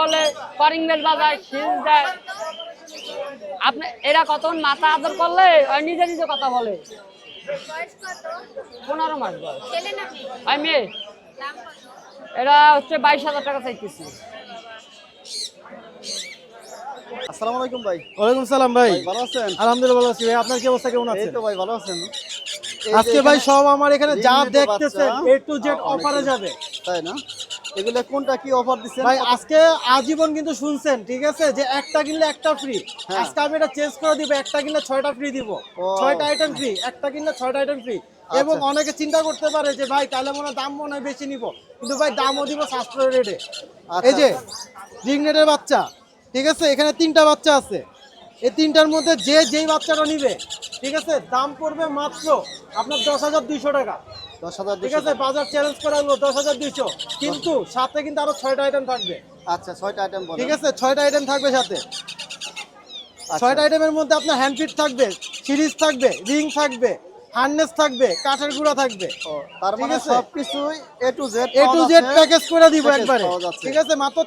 বলে, করিং বেল বাজায়, শিল দেয়। আপনি এরা কতক্ষণ মাথা আদর করলে আর নিজে নিজে কথা বলে। 15 মাস বয়স। আমি মেয়ে। এরা হচ্ছে 22,000 টাকা চাইতেছি। আসসালামু আলাইকুম ভাই। ওয়ালাইকুম সালাম ভাই। ভালো আছেন? আলহামদুলিল্লাহ ভালো আছি ভাই। আপনার কি অবস্থা, কেমন এই আছেন? তো ভাই ভালো আছেন। আজকে ভাই সব আমার এখানে যা দেখতেছেন A to Z অফারে অফারে যাবে। তাই না? এগুলা কোনটা কি অফার দিচ্ছেন ভাই আজকে আজীবন কিন্তু শুনছেন, ঠিক আছে, যে একটা কিনলে একটা ফ্রি। হ্যাঁ। আজকে আমি এটা চেঞ্জ করে দিব, একটা কিনলে 6টা ফ্রি দিব। 6টা আইটেম ফ্রি, একটা কিনলে 6টা আইটেম ফ্রি। এবং অনেকে চিন্তা করতে পারে যে ভাই তাহলে দাম মনে হয় বেশি নিব, কিন্তু ভাই দামও দিব সাশ্রয় রেটে। এই যে রিংনেটের বাচ্চা, ঠিক আছে, এখানে 3টা বাচ্চা আছে। এই 3টার মধ্যে যেই বাচ্চাটা নিবে, ঠিক আছে, দাম পড়বে মাত্র আপনার 10,200 টাকা। 10,000 ঠিক আছে, বাজার চ্যালেঞ্জ করা হলো 10,200, কিন্তু সাথে কিন্তু আরো 6টা আইটেম থাকবে। আচ্ছা 6টা আইটেম বলেন। ঠিক আছে, 6টা আইটেম থাকবে সাথে। 6টা আইটেমের মধ্যে আপনার হ্যান্ডফিট থাকবে, সিরিজ থাকবে, রিং থাকবে, হার্নেস থাকবে, কাঠের গুঁড়া থাকবে। তার মানে সবকিছুই A to Z প্যাকেজ করে দিব একবারে। পাওয়া যাচ্ছে। ঠিক আছে, মাত্র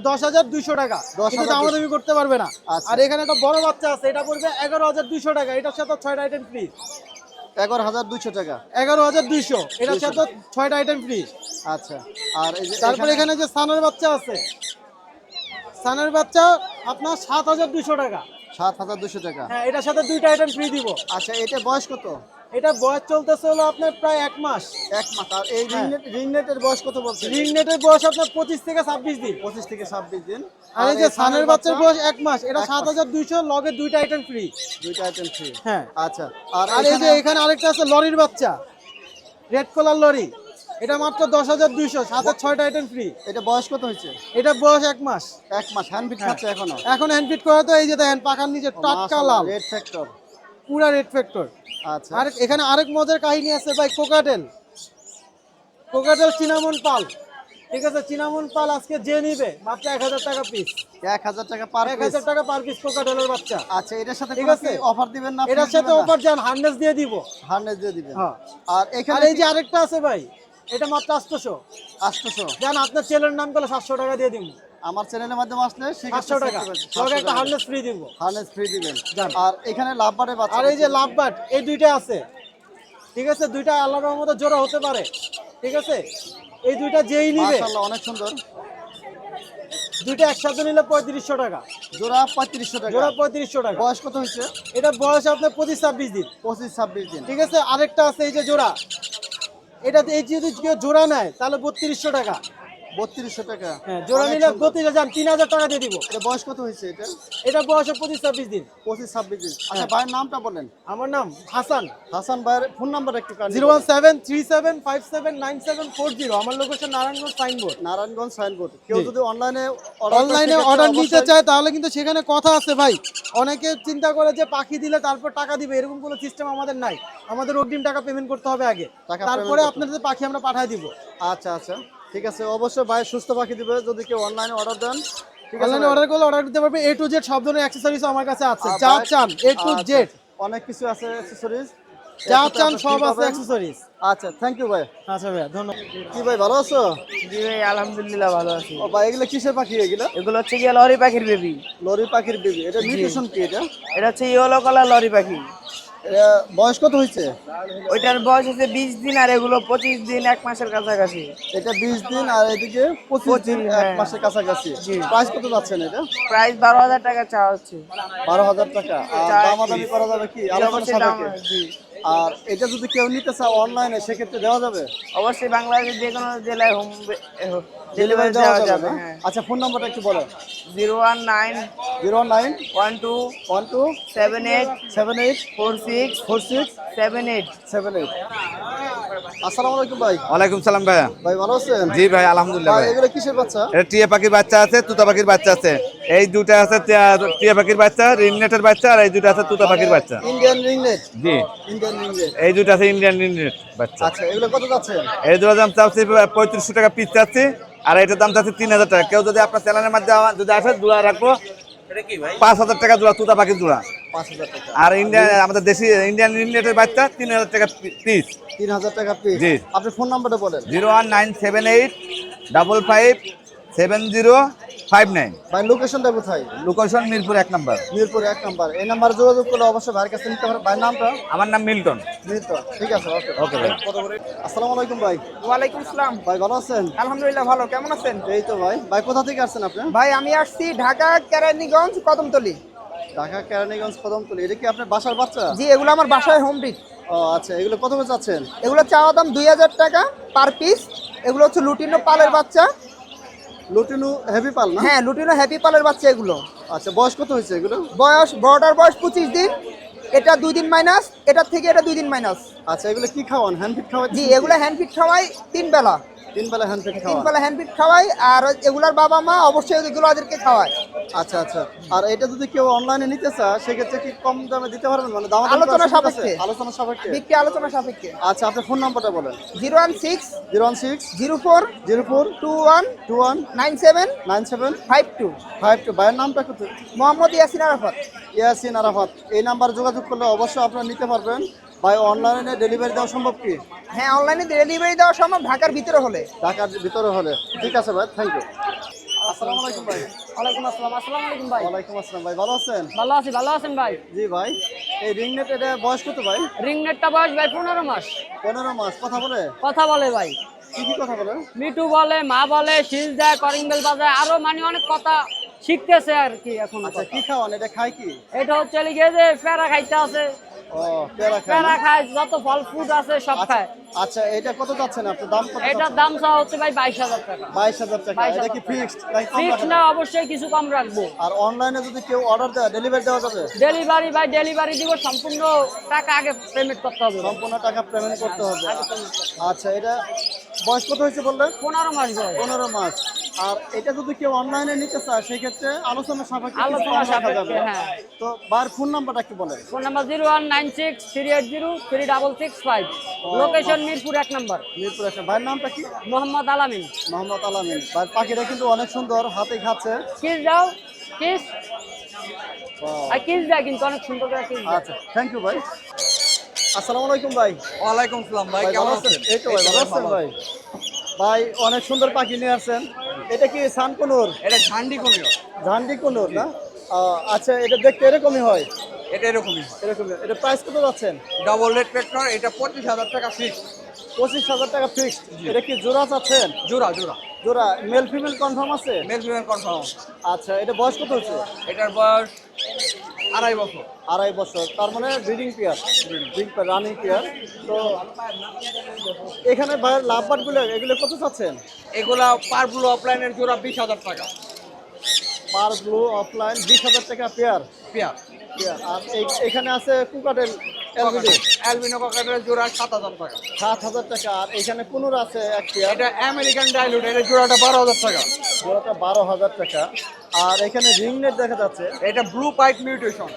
10,200 টাকা। কিন্তু দামাদামি করতে পারবে না। আর এখানে একটা বড় বাচ্চা আছে, এটা পড়বে 11,200 টাকা। এটার সাথে 6টা আইটেম ফ্রি। 11,200 টাকা। 11,200, এটার সাথে 6টা আইটেম ফ্রি। আচ্ছা, আর এই যে তারপরে এখানে যে সানের বাচ্চা আছে, সানের বাচ্চা আপনার 7,200 টাকা। 7,200 টাকা। হ্যাঁ, এটার সাথে 2টা আইটেম ফ্রি দিব। আচ্ছা, এটা বয়স কত? এটা বয়স চলতেছে হলো আপনার প্রায় 1 মাস। 1 মাস। আর এই রিংনেটের বয়স কত বলছেন? রিংনেটের বয়স আপনার 25 থেকে 26 দিন। 25 থেকে 26 দিন। আর এই যে সানের বাচ্চার বয়স 1 মাস, এটা 7,200, লগে 2টা আইটেম ফ্রি। 2টা আইটেম ফ্রি। হ্যাঁ। আচ্ছা, আর এই যে এখানে আরেকটা আছে লরির বাচ্চা, রেড কলার লরি, এটা মাত্র 10,200, সাথে 6টা আইটেম ফ্রি। এটা বয়স কত হয়েছে? এটা বয়স 1 মাস। 1 মাস। হ্যান্ডফিট খাচ্ছে এখনো? এখন হ্যান্ডফিট করা তো, এই যে দেখেন পাখার নিচে টাটকা লাল, রেড ফ্যাক্টর। পুরা রেড ফ্যাক্টর। আচ্ছা, আর এখানে আরেক মজার কাহিনী আছে ভাই, কোকাটেল চিনামন পাল। ঠিক আছে, চিনামন পাল আজকে যে নিবে মাত্র 1,000 টাকা পিস। 1,000 টাকা পার পিস। 1,000 টাকা পার পিস কোকাটেলের বাচ্চা। আচ্ছা, এটার সাথে ঠিক আছে, অফার দিবেন না? এটার সাথে অফার জান হার্নেস দিয়ে দিব। হার্নেস দিয়ে দিবেন। হ্যাঁ। আর আর এখানে এই যে আরেকটা আছে ভাই, এটা মাত্র 800। 800 জান আপনার ছেলের নাম করলে 700 টাকা দিয়ে দিব। আমার চ্যানেলের মাধ্যমে আসলে 700 টাকা, লগে একটা হার্নেস ফ্রি দিব। হার্নেস ফ্রি দিবেন। জান। আর এখানে লাভবারের বাচ্চা। আর এই যে লাভবার্ড, এই 2টা আছে। ঠিক আছে, 2টা আল্লাহর রহমতে জোড়া হতে পারে। ঠিক আছে, এই 2টা যেই নিবে, মাশাআল্লাহ অনেক সুন্দর। 2টা একসাথে নিলে 3500 টাকা। জোড়া 3500 টাকা। জোড়া 3500 টাকা। বয়স কত হয়েছে? এটা বয়স আপনার 25-26 দিন। 25-26 দিন। ঠিক আছে, আরেকটা আছে এই যে জোড়া, এটা এই যদি কেউ জোড়া নেয় তাহলে 3200 টাকা। 3200 টাকা। হ্যাঁ, জোড়া নিলে 32,000, 3,000 টাকা দিয়ে দিব। এটা বয়স কত হয়েছে এটা? এটা বয়স 25-26 দিন। 25-26 দিন। আচ্ছা, ভাইয়ের নামটা বলেন। আমার নাম হাসান। হাসান ভাইয়ের ফোন নাম্বার একটু কাইন্ডলি। 01737579740। আমার location Narayanganj signboard. Narayanganj signboard. কেউ যদি অনলাইনে অর্ডার নিতে চায় তাহলে কিন্তু সেখানে কথা আছে ভাই। অনেকে চিন্তা করে যে পাখি দিলে তারপর টাকা দিবে, এরকম কোনো সিস্টেম আমাদের নাই। আমাদের অগ্রিম টাকা পেমেন্ট করতে হবে আগে, তারপরে আপনাদের পাখি আমরা পাঠিয়ে দিব। আচ্ছা আচ্ছা, ঠিক আছে। অবশ্যই ভাই সুস্থ পাখি দিবে যদি কেউ অনলাইনে অর্ডার দেন। অনলাইনে অর্ডার করলে অর্ডার দিতে পারবে। A to Z সব ধরনের অ্যাকসেসরিজ আমার কাছে আছে, যা চান A to Z অনেক কিছু আছে অ্যাকসেসরিজ, যা চান সব আছে অ্যাকসেসরিজ। আচ্ছা, থ্যাংক ইউ ভাই। আচ্ছা ভাই, ধন্যবাদ। কি ভাই ভালো আছো? জি ভাই, আলহামদুলিল্লাহ ভালো আছি। ও ভাই, এগুলো কিসের পাখি? এগুলো হচ্ছে গিয়ে লরি পাখির বেবি। লরি পাখির বেবি। এটা মিউটেশন কি এটা? এটা হচ্ছে ইয়েলো কালার লরি পাখি। এটা বয়স কত হয়েছে? ওইটার বয়স হচ্ছে 20 দিন, আর এগুলো 25 দিন, 1 মাসের কাছাকাছি। এটা 20 দিন আর এদিকে 25 দিন, 1 মাসের কাছাকাছি। প্রাইস কত যাচ্ছেন এটা? প্রাইস 12,000 টাকা চাওয়া হচ্ছে। 12,000 টাকা। আর দামাদামি করা যাবে কি? আলোচনা সাপেক্ষে। জি, আর এটা যদি কেউ নিতে চায় অনলাইনে, সেক্ষেত্রে দেওয়া যাবে? অবশ্যই বাংলাদেশের যে কোনো জেলায় হোম ডেলিভারি ডেলিভারি দেওয়া দেওয়া যাবে যাবে। না? আচ্ছা, ফোন নাম্বারটা একটু বলেন। 019 09 12 12 78 78 46 46 78। 78। আসসালামু আলাইকুম ভাই। ওয়ালাইকুম সালাম ভাইয়া। ভাই ভালো আছেন? জি ভাই, আলহামদুলিল্লাহ ভাই ভাই। এগুলো কিসের বাচ্চা? এটা টিয়া পাখির বাচ্চা আছে, তুতা পাখির বাচ্চা আছে। এই দুটা আছে টিয়া পাখির বাচ্চা, রিংনেটের বাচ্চা, আর এই দুটা আছে তুতা পাখির বাচ্চা। ইন্ডিয়ান রিংনেট। জি, ইন্ডিয়ান রিংনেট। এই দুটা আছে ইন্ডিয়ান রিংনেট বাচ্চা। আচ্ছা, এগুলো কত যাচ্ছে? এই দুটার দাম চাচ্ছি 3500 টাকা পিস চাচ্ছি, আর এটার দাম চাচ্ছি 3,000 টাকা। কেউ যদি আপনার চ্যানেলের মাধ্যমে যদি আসে, জোড়া রাখবো 5,000 টাকা জোড়া, তুতা পাখির জোড়া। 5,000 টাকা। আর আমাদের দেশি ইন্ডিয়ান রিংনেটের বাচ্চা 3,000 টাকা পিস। 3,000 টাকা পিস। জি। আপনি ফোন নাম্বারটা বলেন। 01978 55 70 59। ভাই লোকেশনটা কোথায়? Location Mirpur 1 number. Mirpur 1 number. এই নাম্বারে যোগাযোগ করলে অবশ্যই ভাইয়ের কাছে নিতে পারবেন। ভাইয়ের নামটা? আমার নাম মিল্টন। মিল্টন। ঠিক আছে, ওকে। ওকে ভাই। আসসালামু আলাইকুম ভাই। ওয়ালাইকুম আসসালাম। ভাই ভালো আছেন? আলহামদুলিল্লাহ ভালো, কেমন আছেন? এই তো ভাই। ভাই কোথা থেকে আসছেন আপনি? ভাই আমি আসছি ঢাকা কেরানীগঞ্জ কদমতলী। ঢাকা কেরানীগঞ্জ কদমতলী। এটা কি আপনার বাসার বাচ্চা? জি, এগুলো আমার বাসায় হোম ব্রিড। ও আচ্ছা, এগুলো কত করে চাচ্ছেন? এগুলো চাওয়া দাম 2000 টাকা পার পিস। এগুলো হচ্ছে লুটিনো পালের বাচ্চা। লুটিনু হেভি পাল না? হ্যাঁ, লুটিনো হ্যাপি পালের বাচ্চা এগুলো। আচ্ছা, বয়স কত হয়েছে এগুলো? বয়স, বড়টার বয়স 25 দিন, এটা 2 দিন মাইনাস, এটার থেকে এটা 2 দিন মাইনাস। আচ্ছা, এগুলো কি খাওয়ান? হ্যান্ড ফিড খাওয়ান? জি, এগুলো হ্যান্ড ফিড খাওয়াই 3 বেলা। 3 বেলা হ্যান্ড ফিড 3 খাওয়ান? বেলা হ্যান্ড ফিড খাওয়াই, আর এগুলার বাবা মা অবশ্যই এগুলো ওদেরকে খাওয়ায়। আচ্ছা আচ্ছা। আর এটা যদি কেউ অনলাইনে নিতে চায় সেক্ষেত্রে কি কম দামে দিতে পারবেন? মানে দাম আলোচনা সাপেক্ষে। আলোচনা সাপেক্ষে। বিক্রি আলোচনা সাপেক্ষে। আচ্ছা, আপনার ফোন নাম্বারটা বলেন। 016 016 04 04 21 21 97 97 52। 52। ভাইয়ের নামটা কত? মোহাম্মদ ইয়াসিন আরাফাত। ইয়াসিন আরাফাত। এই নাম্বারে যোগাযোগ করলে অবশ্যই আপনারা নিতে পারবেন। ভাই অনলাইনে ডেলিভারি দেওয়া সম্ভব কি? হ্যাঁ, অনলাইনে ডেলিভারি দেওয়া সম্ভব ঢাকার ভিতরে হলে। ঢাকার ভিতরে হলে। ঠিক আছে ভাই, থ্যাংক ইউ। আসসালামু আলাইকুম ভাই। ওয়ালাইকুম আসসালাম। আসসালামু আলাইকুম ভাই। ওয়ালাইকুম আসসালাম ভাই, ভালো আছেন? ভালো আছি, ভালো আছেন ভাই? জি ভাই। এই রিংনেট এটা বয়স কত ভাই? রিং নেটটা বয়স ভাই 15 মাস। 15 মাস। কথা বলে? কথা বলে ভাই, কি কি কথা বলে? মিটু বলে, মা বলে, শিল দেয়, করিং বেল বাজায়, আরো মানে অনেক কথা শিখতেছে আর কি এখন। আচ্ছা, কি খাওয়ান? এটা খায় কি? এটা হচ্ছে লিগে যে প্যারা খাইতে আছে, ও, পেয়ারা খায় প্যারা না? খায়, যত ফল ফ্রুট আছে সব আচ্ছা খায়। আচ্ছা, এটা কত যাচ্ছেন আপনি? দাম কত? এটার দাম চাওয়া হচ্ছে ভাই 22,000 টাকা। 22,000 টাকা। 22,000 এটা কি ফিক্সড নাকি কম ফিক্স রাখা না, যাবে? অবশ্যই কিছু কম রাখবো। আর অনলাইনে যদি কেউ অর্ডার দেয় ডেলিভারি দেওয়া যাবে? ডেলিভারি ভাই ডেলিভারি দিব, সম্পূর্ণ টাকা আগে পেমেন্ট করতে হবে। সম্পূর্ণ টাকা পেমেন্ট করতে হবে। আচ্ছা, এটা বয়স কত হয়েছে বললেন? 15 মাস ভাই। 15 মাস। আর এটা যদি কেউ অনলাইনে নিতে চায় সেক্ষেত্রে আলোচনা সাপেক্ষে কিছু আলোচনা কম রাখা সাপেক্ষে, যাবে। হ্যাঁ। তো বার ফোন নাম্বারটা একটু বলেন। Phone number 0196 380 3665। Location Mirpur 1 number. Mirpur একটা। ভাইয়ের নামটা কি? মোহাম্মদ আলামিন। মোহাম্মদ আলামিন। ভাই পাখিটা কিন্তু অনেক সুন্দর, হাতে খাচ্ছে। কিস দাও, কিস। Wow. আর কিস দেয় কিন্তু অনেক সুন্দর করে কিস দেয়। আচ্ছা, থ্যাংক ইউ ভাই। আসসালামু আলাইকুম ভাই। ওয়ালাইকুম আসসালাম ভাই, ভাই ভালো আছেন? এই তো ভাই, ভালো আছেন ভাই? ভাই অনেক সুন্দর পাখি নিয়ে আসছেন। এটা কি সানকুনুর? এটা ঝান্ডি কোনিও। ঝান্ডি কুনুর না? আচ্ছা, এটা দেখতে এরকমই হয়? এটা এরকমই হয়। এরকমই। এটা প্রাইস কত যাচ্ছেন? ডাবল রেড পেট্রোল, এটা 25,000 টাকা ফিক্স। 25,000 টাকা ফিক্সড। এটা কি জোড়া চাচ্ছেন? জোড়া জোড়া। জোড়া মেল ফিমেল কনফার্ম আছে? Mail female confirm. আচ্ছা, এটা বয়স কত হচ্ছে? এটার বয়স 2.5 বছর। 2.5 বছর। তার মানে breeding pair, breeding pair, running pair. তো এখানে ভাইয়ের লাভবার্ড গুলো এগুলো কত চাচ্ছেন? এগুলা পার ব্লু অফলাইনের জোড়া 20,000 টাকা পার ব্লু অফলাইন 20,000 টাকা পেয়ার। পেয়ার। পেয়ার। আর এখানে আছে কুকাটেল এলবিডি অ্যালবিনো ককাটের জোড়া 7,000 টাকা। 7,000 টাকা। আর এখানে কুনুর আছে এক পেয়ার, এটা আমেরিকান ডাইলুট, এর জোড়াটা 12,000 টাকা। জোড়াটা 12,000 টাকা। আর এখানে রিংনেট দেখা যাচ্ছে, এটা ব্লু পাইট মিউটেশন,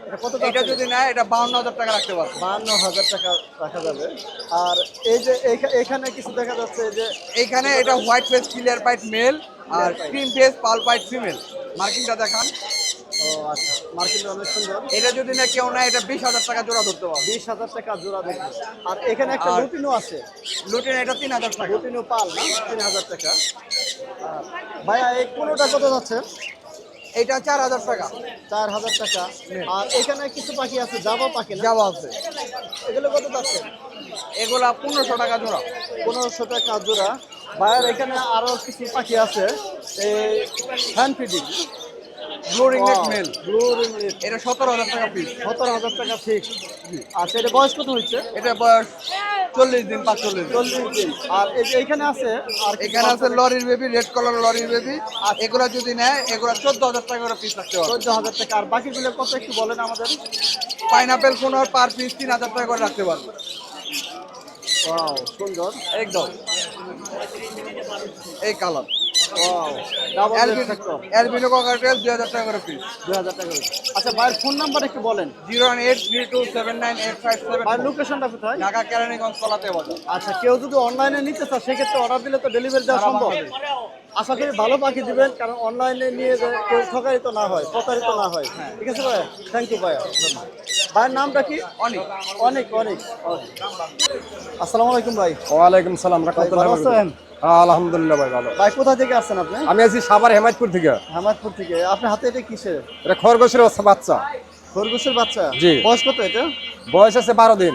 এটা কত? এটা যদি নেয় এটা 52,000 টাকা রাখতে পারবে। 52,000 টাকা রাখা যাবে। আর এই যে এখানে কিছু দেখা যাচ্ছে যে এইখানে এটা white face clear pied male আর cream face pearl pied female. মার্কিংটা দেখান। ও আচ্ছা, মার্কেটে অনেক সুন্দর। এটা যদি না কেউ নেয় এটা 20,000 টাকা জোড়া ধরতে পারবে। 20,000 টাকা জোড়া দেখবে। আর এখানে একটা আর- লুটিনও আছে। লুটিন এটা 3,000 টাকা। লুটিনও পাল না? 3,000 টাকা। আর ভাইয়া এই কোনোটা কত যাচ্ছে? এটা 4,000 টাকা। 4,000 টাকা। আর এখানে কিছু পাখি আছে, জাবা পাখি না? যাওয়া আছে, এগুলো কত যাচ্ছে? এগুলা 1500 টাকা জোড়া। 1500 টাকা জোড়া। ভাইয়ার এখানে আরো কিছু পাখি আছে, এই hand feeding blue রিংনেট mail, blue রিংনেট। এটা 17,000 টাকা পিস। 17,000 টাকা ফিক্স। আচ্ছা, এটা বয়স কত হচ্ছে? এটা বয়স 40 দিন, 45 দিন। 40 দিন। আর এই যে এখানে আছে, আর এখানে আছে লরির বেবি, রেড কালার লরির বেবি। আর এগুলা যদি নেয় এগুলা 14,000 টাকা করে পিস রাখতে পারবে। 14,000 টাকা। আর বাকিগুলো কত একটু বলেন আমাদের। পাইনাপেল কোন পার পিস 3,000 টাকা করে রাখতে পারবে। ওয়াও, সুন্দর একদম এই colour. Wow, double red factor. Albino cockatiel 2,000 টাকা করে পিস। 2000 টাকা। আচ্ছা, ভাইয়ের ফোন নাম্বার একটু বলেন। 01832798574। ভাইয়ের লোকেশনটা কোথায়? ঢাকা কেরানীগঞ্জ কলাতে বাজার। আচ্ছা, কেউ যদি অনলাইনে নিতে চায় সেক্ষেত্রে অর্ডার দিলে তো ডেলিভারি দেওয়া সম্ভব? আশা করি ভালো পাখি দিবেন, কারণ অনলাইনে নিয়ে যে কেউ ঠকারিত না হয়, প্রতারিত না হয়। ঠিক আছে ভাই, থ্যাংক ইউ ভাই। ভাইয়ের নামটা কি? অনেক অনেক অনেক। আসসালামু আলাইকুম ভাই। ওয়ালাইকুম সালাম ভাই ভালো আছেন? আলহামদুলিল্লাহ ভাই ভালো। ভাই কোথা থেকে আসছেন আপনি? আমি আছি সাভার হেমায়তপুর থেকে। হামাদপুর থেকে। আপনার হাতে এটা কিসের? এটা খরগোশের বাচ্চা। খরগোশের বাচ্চা? জি। বয়স কত এটা? বয়স আছে 12 দিন।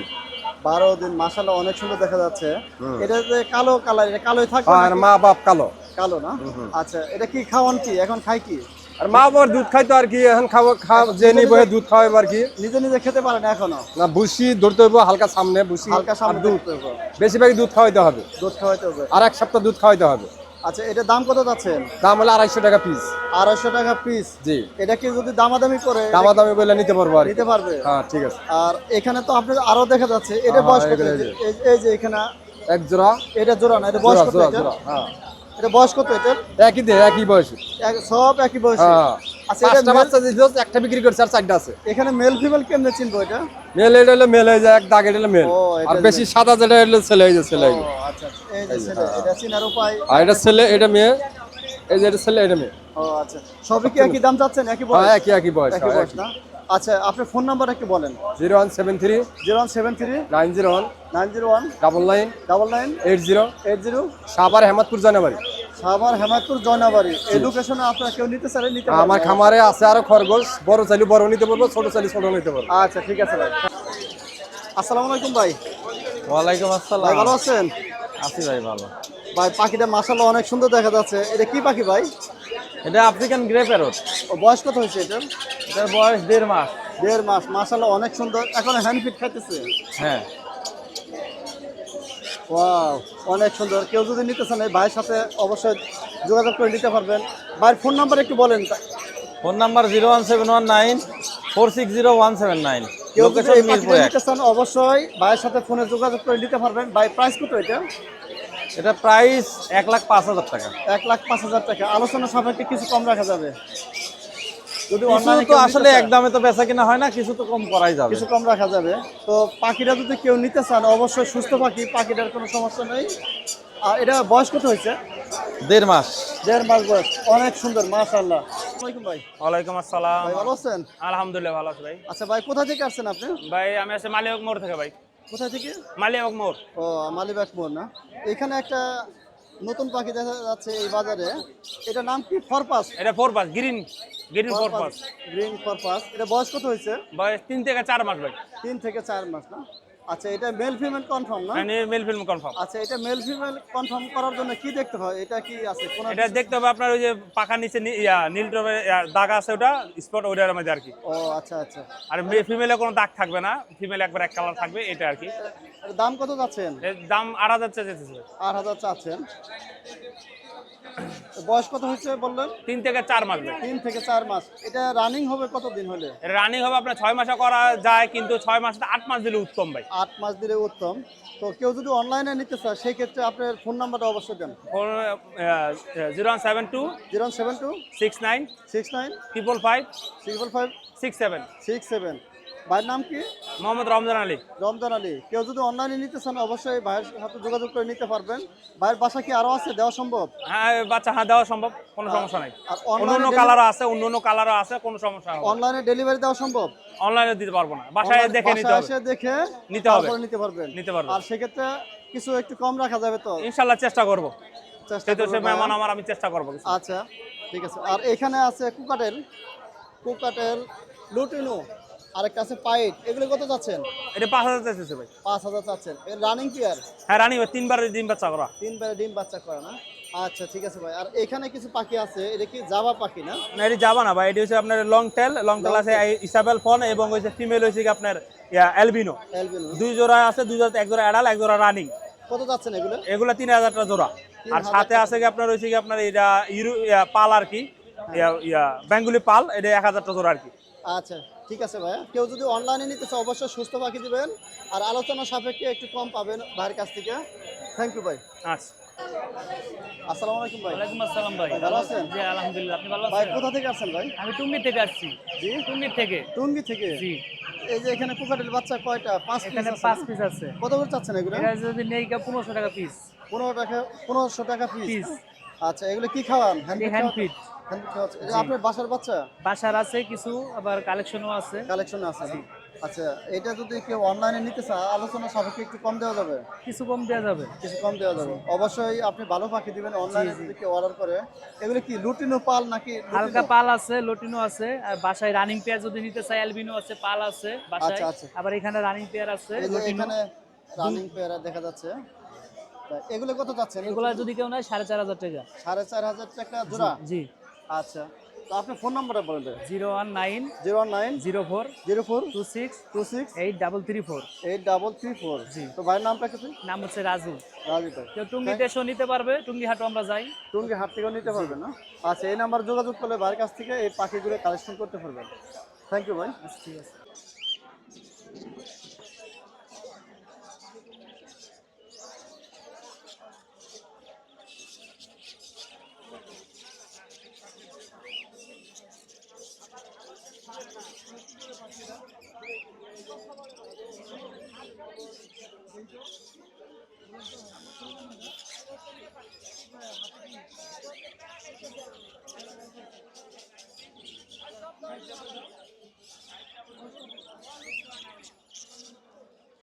12 দিন। মাশাআল্লাহ অনেক সুন্দর দেখা যাচ্ছে। এটা যে কালো কালার, এটা কালোই থাকবে আর নাকি? মা বাপ কালো। কালো না? আচ্ছা, এটা কি খাওয়ান কি? এখন খায় কি? আর মা বাবার দুধ খাইতো আর কি, এখন যে নিব দুধ খাওয়াইবো আর কি। নিজে নিজে খেতে পারে না এখনো? না, ভুসি ধরতে হইব হালকা সামনে, ভুসি হালকা আর সামনে দুধ। দিতে হবে। বেশিরভাগই দুধ খাওয়াইতে হবে, দুধ খাওয়াইতে হবে। আর 1 সপ্তাহ দুধ খাওয়াইতে হবে। আচ্ছা, এটা দাম কত যাচ্ছেন? দাম হলো 250 টাকা পিস। 250 টাকা পিস? জি। এটা কি যদি দামাদামি করে দামাদামি বলে নিতে পারবো আর কি। নিতে পারবে? হ্যাঁ ঠিক আছে। আর এখানে তো আপনার আরো দেখা যাচ্ছে, এটা বয়স কত? এগুলো এই যে এখানে এক জোড়া। এটা জোড়া না, এটা বয়স কত? জোড়া এটা জোড়া, হ্যাঁ। এটা বয়স কত এটা? একই বয়সী। সব একই বয়সী? হ্যাঁ। আচ্ছা, এটা পাঁচটা বাচ্চা দিল, একটা বিক্রি করছে আর 4টা আছে। এখানে মেল ফিমেল কেমনে চিনবো এটা? মেল এটা হলো মেল, এই যে এক দাগ এটা হলো মেল। ও, এটা আর বেশি সাদা যেটা হলো ছেলে, এই যে ছেলে। ও আচ্ছা, এই যে ছেলে, এটা চিনার উপায়? আর এটা ছেলে, এটা মেয়ে। এই যে এটা ছেলে, এটা মেয়ে। ও আচ্ছা, সবই কি একই দাম চাচ্ছেন? একই বয়স? হ্যাঁ, একই বয়স। একই বয়স না? আচ্ছা, আপনার ফোন নাম্বার একটু বলেন। 0173 0173 901 901 99 99 80 80। সাভার হেমাদপুর জানাবাড়ি। সাভার হেমাদপুর জয়নাবাড়ি। এডুকেশনে আপনারা কেউ নিতে চাইলে নিতে পারবেন। আমার খামারে আছে আরো খরগোশ, বড় চাইলে বড় নিতে পারবো, ছোট চাইলে ছোট নিতে পারবো। আচ্ছা, ঠিক আছে ভাই। আসসালামু আলাইকুম ভাই। ওয়ালাইকুম আসসালাম। ভাই ভালো আছেন? আছি ভাই ভালো। ভাই পাখিটা মাশাআল্লাহ অনেক সুন্দর দেখা যাচ্ছে। এটা কি পাখি ভাই? এটা আফ্রিকান গ্রে প্যারট। ও, বয়স কত হয়েছে এটা? এটার বয়স 1.5 মাস। 1.5 মাস। মাশাআল্লাহ অনেক সুন্দর। এখন হ্যান্ড ফিড খাইতেছে? হ্যাঁ। ওয়াও, অনেক সুন্দর। কেউ যদি নিতে চান এই ভাইয়ের সাথে অবশ্যই যোগাযোগ করে নিতে পারবেন। ভাইয়ের ফোন নাম্বার একটু বলেন। Phone number 01719 460179। কেউ যদি লোকেশন এই মিরপুর পাখিটা 1। নিতে চান অবশ্যই ভাইয়ের সাথে ফোনে যোগাযোগ করে নিতে পারবেন। ভাই প্রাইস কত এটা? এটা প্রাইস 1,05,000 টাকা। 1,05,000 টাকা। আলোচনা সাপেক্ষে কিছু কম রাখা যাবে? যদি কিছু অনলাইনে তো আসলে একদমে তো বেচা কিনা হয় না, কিছু তো কম করাই যাবে। কিছু কম রাখা যাবে। তো পাখিটা যদি কেউ নিতে চান অবশ্যই সুস্থ পাখি, পাখিটার কোনো সমস্যা নেই। আর এটা বয়স কত হয়েছে? 1.5 মাস। 1.5 মাস বয়স। অনেক সুন্দর মাশাআল্লাহ। আসসালামু ভাই। ওয়ালাইকুম আসসালাম। ভাই ভালো আছেন? আলহামদুলিল্লাহ ভালো আছি ভাই। আচ্ছা ভাই, কোথা থেকে আসছেন আপনি? ভাই আমি আছি মালিবাগ মোড় থেকে ভাই। কোথা থেকে? মালিবাগ মোড়। ও, মালিবাগ মোড় না? এখানে একটা নতুন পাখি দেখা যাচ্ছে এই বাজারে। এটা নাম কি? ফরপাস? এটা ফোরপাস, গ্রিন ফোরপাস। গ্রিন ফরপাস। এটা বয়স কত হয়েছে? বয়স 3 থেকে 4 মাস ভাই। 3 থেকে 4 মাস না? আচ্ছা, এটা মেল ফিমেল কনফার্ম না? মেল ফিল্ম কনফার্ম। আচ্ছা, এটা মেল ফিমেল কনফার্ম করার জন্য কি দেখতে হয়? এটা কি আছে কোন? এটা দেখতে হবে আপনার ওই যে পাখার নিচে নীল টবে দাগ আছে, ওটা স্পট ওটার মধ্যে আর কি। ও আচ্ছা আচ্ছা। আর ফিমেলে কোনো দাগ থাকবে না, ফিমেল একবার এক কালার থাকবে, এটা আর কি। এর দাম কত যাচ্ছেন? এর দাম 8,000 চাইছে। 8,000 চাচ্ছেন। বয়স কত হয়েছে বললেন? 3 থেকে 4 মাস ভাই। 3 থেকে 4 মাস। এটা রানিং হবে কতদিন হলে? এটা রানিং হবে আপনার 6 মাসে করা যায়, কিন্তু 6 মাস 8 মাস দিলে উত্তম ভাই। 8 মাস দিলে উত্তম। তো কেউ যদি অনলাইনে নিতে চায় সেই ক্ষেত্রে আপনার ফোন নাম্বারটা অবশ্যই দেন। 0172 072 69 69 555 655 67। 67। ভাইয়ের নাম কি? মোহাম্মদ রমজান আলী। রমজান আলী। কেউ যদি অনলাইনে নিতে চান অবশ্যই ভাইয়ের সাথে যোগাযোগ করে নিতে পারবেন। ভাইয়ের বাসা কি আরো আছে দেওয়া সম্ভব? হ্যাঁ বাচ্চা, হ্যাঁ দেওয়া সম্ভব, কোনো সমস্যা নাই। আর অন্য কালারও আছে, অন্য কালারও আছে, কোনো সমস্যা হবে না। অনলাইনে ডেলিভারি দেওয়া সম্ভব? অনলাইনে দিতে পারবো না, বাসায় দেখে নিতে হবে। বাসায় এসে দেখে নিতে হবে। তারপরে নিতে পারবেন। নিতে পারবেন। আর সেক্ষেত্রে কিছু একটু কম রাখা যাবে তো? ইনশাআল্লাহ চেষ্টা করব। চেষ্টা যেহেতু সে করবেন মেহমান ভাইয়া। আমার, আমি চেষ্টা করবো। আচ্ছা ঠিক আছে। আর এখানে আছে কুকাটেল, লুটিনো, আরেকটা আছে পাইট। এগুলো কত যাচ্ছেন? এটা 5,000 চাইছে ভাই। 5,000 চাচ্ছেন। এর রানিং পেয়ার? হ্যাঁ রানি 3বার ডিম বাচ্চা করা। 3 বারে ডিম বাচ্চা করে না? আচ্ছা ঠিক আছে ভাই। আর এখানে কিছু পাখি আছে, এটা কি জাভা পাখি না? না এটি যাবা না ভাই, এটি হচ্ছে আপনার লং টেল আছে ইসাবেল ফন, এবং হচ্ছে ফিমেল হচ্ছে কি আপনার অ্যালবিনো। অ্যালবিনো। 2 জোড়া আছে, 2 জোড়া, 1 জোড়া অ্যাডাল, 1 জোড়া রানিং। কত যাচ্ছেন এগুলো? এগুলা 3,000 টাকা জোড়া। আর 3,000 সাথে আছে কি আপনার হচ্ছে কি আপনার এটা পাল আর কি, বেঙ্গলি পাল, এটা 1,000 টাকা জোড়া আর কি। আচ্ছা ঠিক আছে ভাইয়া। কেউ যদি অনলাইনে নিতে চায় অবশ্যই সুস্থ পাখি দিবেন। আর আলোচনা সাপেক্ষে একটু কম পাবেন ভাইয়ের কাছ থেকে। থ্যাংক ইউ ভাই। আচ্ছা। আসসালামু আলাইকুম ভাই। ওয়ালাইকুম আসসালাম ভাই। ভাই ভালো আছেন? জি আলহামদুলিল্লাহ, আপনি ভালো ভাই আছেন? কোথা থেকে আসছেন ভাই? আমি টুঙ্গি থেকে আসছি। জি, টুঙ্গি থেকে। টুঙ্গি থেকে? জি। এই যে এখানে কুকাটেল বাচ্চা কয়টা? 5 পিস এখানে আছে 5 না? পিস আছে। কত করে চাচ্ছেন এগুলো? এটা যদি নেই 1500 টাকা পিস। 1500 টাকা পিস। পিস। আচ্ছা, এগুলো কি খাওয়ান? Hand feed. এটা আপনার বাসার বাচ্চা? বাসার আছে কিছু, আবার কালেকশনও আছে। কালেকশন আছে না? আচ্ছা, এটা যদি কেউ অনলাইনে নিতে চায় আলোচনা সাপেক্ষে একটু কম দেওয়া যাবে? কিছু কম দেওয়া যাবে। কিছু কম দেওয়া যাবে। অবশ্যই আপনি ভালো পাখি দিবেন অনলাইনে যদি কেউ অর্ডার করে। এগুলো কি লুটিনো পাল নাকি হালকা পাল আছে, লটিনো আছে, আর বাসায় রানিং পেয়ার যদি নিতে চাই অ্যালবিনো আছে, পাল আছে বাসায়। আচ্ছা, আচ্ছা। আবার এখানে রানিং পেয়ার আছে, এই যে লটিনো। এখানে রানিং পেয়ারা দেখা যাচ্ছে। তা এগুলো কত যাচ্ছে? এগুলা যদি কেউ নেয় 4,500 টাকা। 4,500 টাকা জোড়া? জি। আচ্ছা, তো আপনি ফোন নাম্বারটা বলেন দেন। 019 019 04 04 26 26 8334। 8334। জি। তো ভাইয়ের নামটা কি? নাম হচ্ছে রাজু। রাজু ভাই। কেউ টুঙ্গিতে এসেও নিতে পারবে, টুঙ্গি হাটও আমরা যাই। টুঙ্গি হাট থেকেও নিতে পারবেন না? আচ্ছা, এই নাম্বার যোগাযোগ করলে ভাইয়ের কাছ থেকে এই পাখিগুলো কালেকশন করতে পারবেন। থ্যাংক ইউ ভাই। ঠিক আছে। Thank you.